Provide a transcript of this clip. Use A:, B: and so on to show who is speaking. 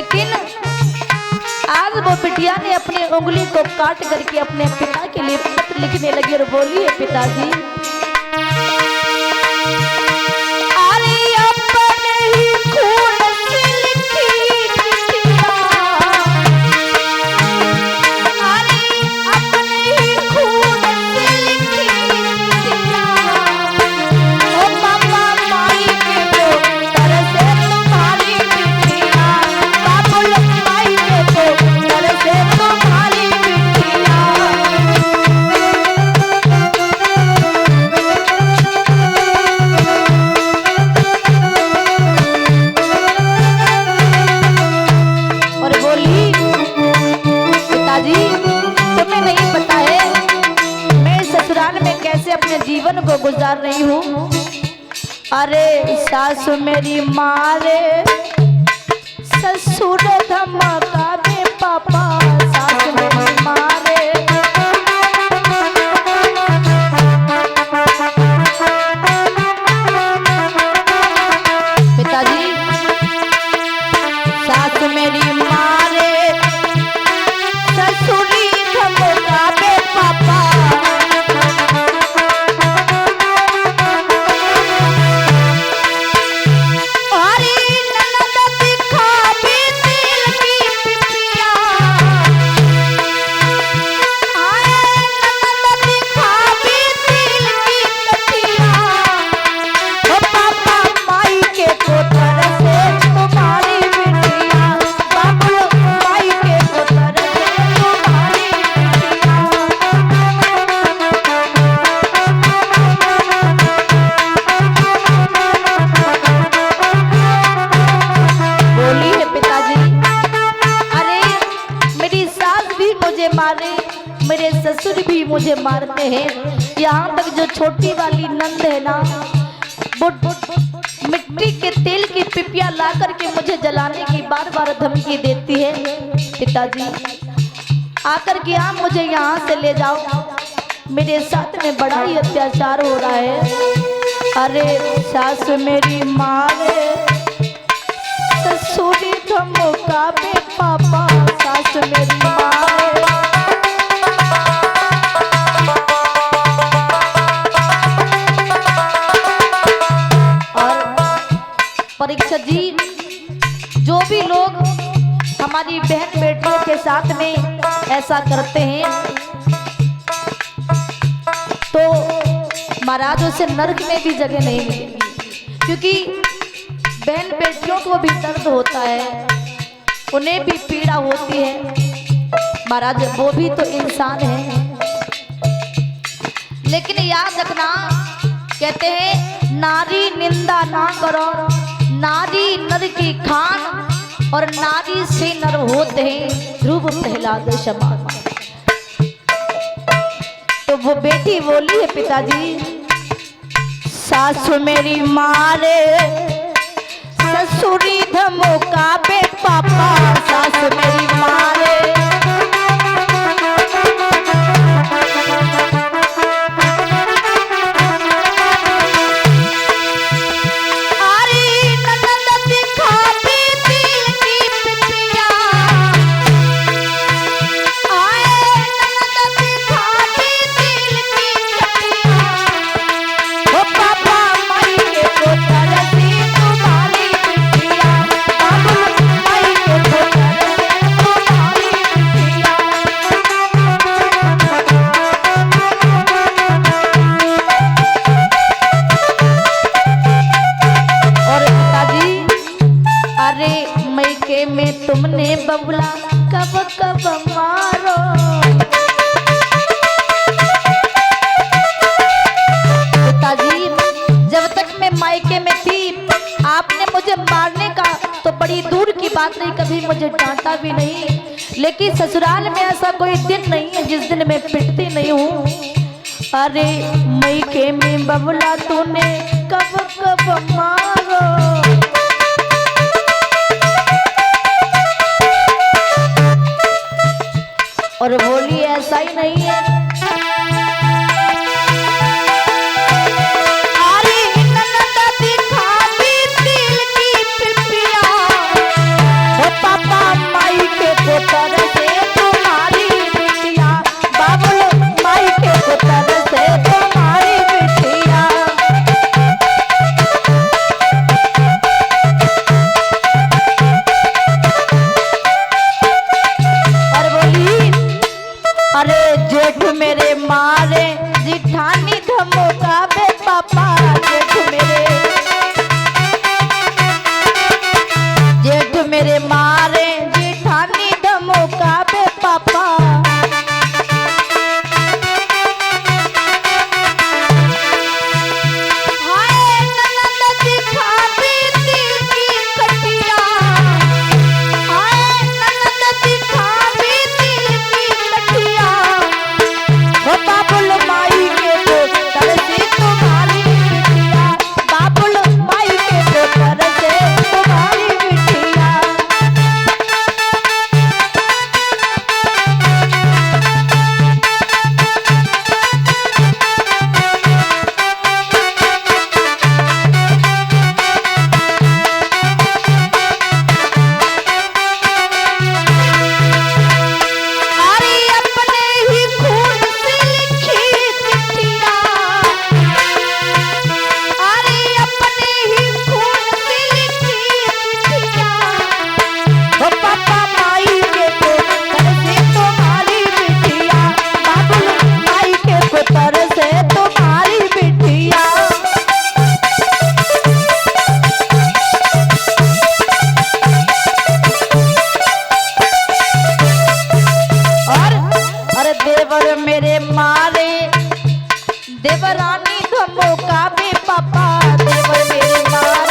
A: लेकिन आज वो बिटिया ने अपनी उंगली को काट करके अपने पिता के लिए पत्र लिखने लगी और बोली है, पिताजी अरे अपने ही खून से लिखी चिट्ठियां, अरे अपने ही खून से लिखी चिट्ठियां, ओ पापा माई के तो तरसे तुम्हारी चिट्ठियां, बाबुल माई के तो तरसे तुम्हारी चिट्ठियां। और बोली, पिताजी तुम्हें नहीं पता है मैं ससुराल में कैसे अपने जीवन को गुजार रही हूँ। अरे सासु मेरी मारे ससुर धमका दे पापा, सासु मेरी मारे पिताजी सासु मेरी मारे ससुरी धमका दे पापा, अरे ननद दिखावे तिल की पिपिया, अरे ननद दिखावे तिल की कटिया, ओ पापा माई के को तरसे तुम्हारी बिटिया, बाबू माई के को तरसे तुम्हारी बिटिया। बोली है, पिताजी अरे मेरी सास भी मुझे मारे, मेरे ससुर भी मुझे मारते हैं, यहाँ तक जो छोटी वाली नंद है ना वो मिट्टी के तेल की पिपिया ला करके मुझे जलाने की बार बार धमकी देती है। पिताजी आकर के आप मुझे यहाँ से ले जाओ, मेरे साथ में बड़ा ही अत्याचार हो रहा है। अरे सास मेरी मारे ससुरी धमका दे पापा, सास मेरी मारे परीक्षा जी जो भी लोग हमारी बहन बेटियों के साथ में ऐसा करते हैं तो महाराज उसे नरक में भी जगह नहीं मिलेगी, क्योंकि बहन बेटियों को भी दर्द होता है, उन्हें भी पीड़ा होती है। महाराज वो भी तो इंसान है। लेकिन याद रखना, कहते हैं नारी निंदा ना करो, नारी नर की खान और नारी से नर होते हैं ध्रुव प्रहलाद समान। तो वो बेटी बोली है, पिताजी सासु मेरी मारे ससुरी धमका दे पापा, सासु मेरी मारे में तुमने बबुला कब कब मारो। पिताजी जब तक मैं मायके में थी आपने मुझे मारने का तो बड़ी दूर की बात नहीं, कभी मुझे डांटा भी नहीं, लेकिन ससुराल में ऐसा कोई दिन नहीं है जिस दिन मैं पिटती नहीं हूँ। अरे मायके में बबुला तूने कब कब मारो। और बोली ऐसा ही नहीं है, अरे ननद दिखावी तिल की पिपिया, ओ पापा जेठ मेरे मारे जिठानी धमकावे पापा, जेठ मेरे मारे जिठानी धमकावे पापा। देवर मेरे मारे देवरानी धमकावे पापा, देवर मेरे मारे